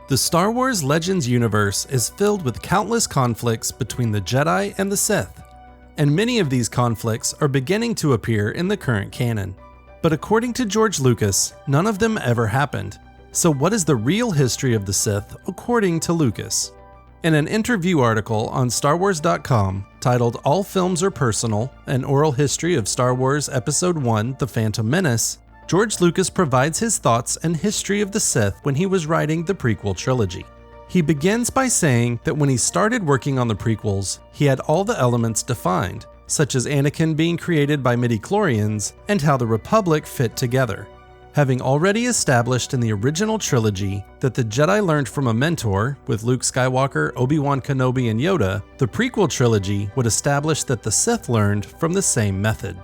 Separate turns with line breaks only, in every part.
The Star Wars Legends universe is filled with countless conflicts between the Jedi and the Sith, and many of these conflicts are beginning to appear in the current canon. But according to George Lucas, none of them ever happened. So what is the real history of the Sith according to Lucas? In an interview article on starwars.com titled "All Films Are Personal: An Oral History of Star Wars Episode 1: The Phantom Menace," George Lucas provides his thoughts and history of the Sith when he was writing the prequel trilogy. He begins by saying that when he started working on the prequels, he had all the elements defined, such as Anakin being created by midichlorians and how the Republic fit together. Having already established in the original trilogy that the Jedi learned from a mentor with Luke Skywalker, Obi-Wan Kenobi, and Yoda, the prequel trilogy would establish that the Sith learned from the same method.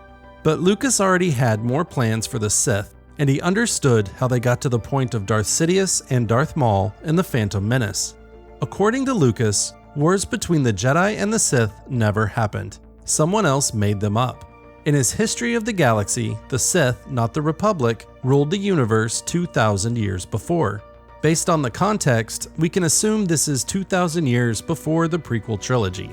But Lucas already had more plans for the Sith, and he understood how they got to the point of Darth Sidious and Darth Maul in The Phantom Menace. According to Lucas, wars between the Jedi and the Sith never happened. Someone else made them up. In his History of the Galaxy, the Sith, not the Republic, ruled the universe 2,000 years before. Based on the context, we can assume this is 2,000 years before the prequel trilogy.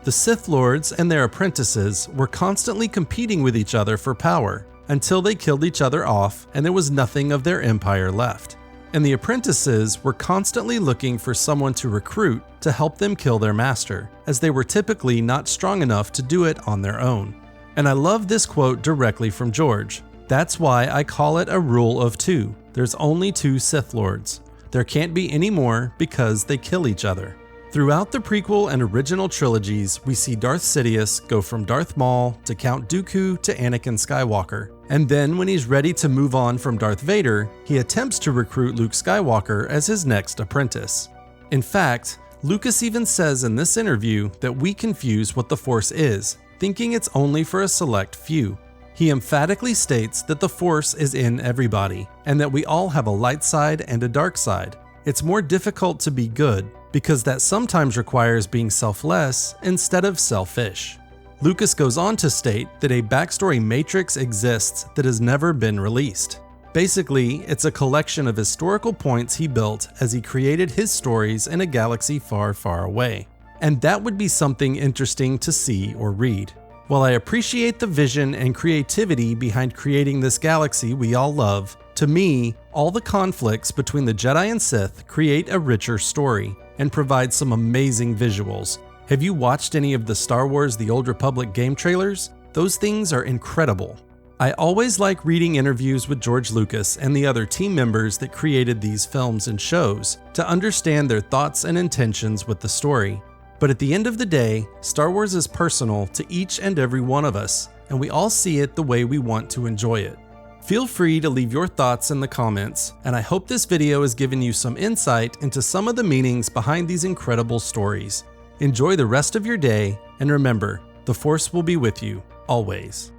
The Sith Lords and their apprentices were constantly competing with each other for power, until they killed each other off and there was nothing of their empire left. And the apprentices were constantly looking for someone to recruit to help them kill their master, as they were typically not strong enough to do it on their own. And I love this quote directly from George. That's why I call it a rule of two. There's only two Sith Lords. There can't be any more because they kill each other. Throughout the prequel and original trilogies, we see Darth Sidious go from Darth Maul to Count Dooku to Anakin Skywalker. And then when he's ready to move on from Darth Vader, he attempts to recruit Luke Skywalker as his next apprentice. In fact, Lucas even says in this interview that we confuse what the Force is, thinking it's only for a select few. He emphatically states that the Force is in everybody, and that we all have a light side and a dark side. It's more difficult to be good, because that sometimes requires being selfless instead of selfish. Lucas goes on to state that a backstory matrix exists that has never been released. Basically, it's a collection of historical points he built as he created his stories in a galaxy far, far away. And that would be something interesting to see or read. While I appreciate the vision and creativity behind creating this galaxy we all love, to me, all the conflicts between the Jedi and Sith create a richer story and provide some amazing visuals. Have you watched any of the Star Wars The Old Republic game trailers? Those things are incredible. I always like reading interviews with George Lucas and the other team members that created these films and shows to understand their thoughts and intentions with the story. But at the end of the day, Star Wars is personal to each and every one of us, and we all see it the way we want to enjoy it. Feel free to leave your thoughts in the comments, and I hope this video has given you some insight into some of the meanings behind these incredible stories. Enjoy the rest of your day, and remember, the Force will be with you, always.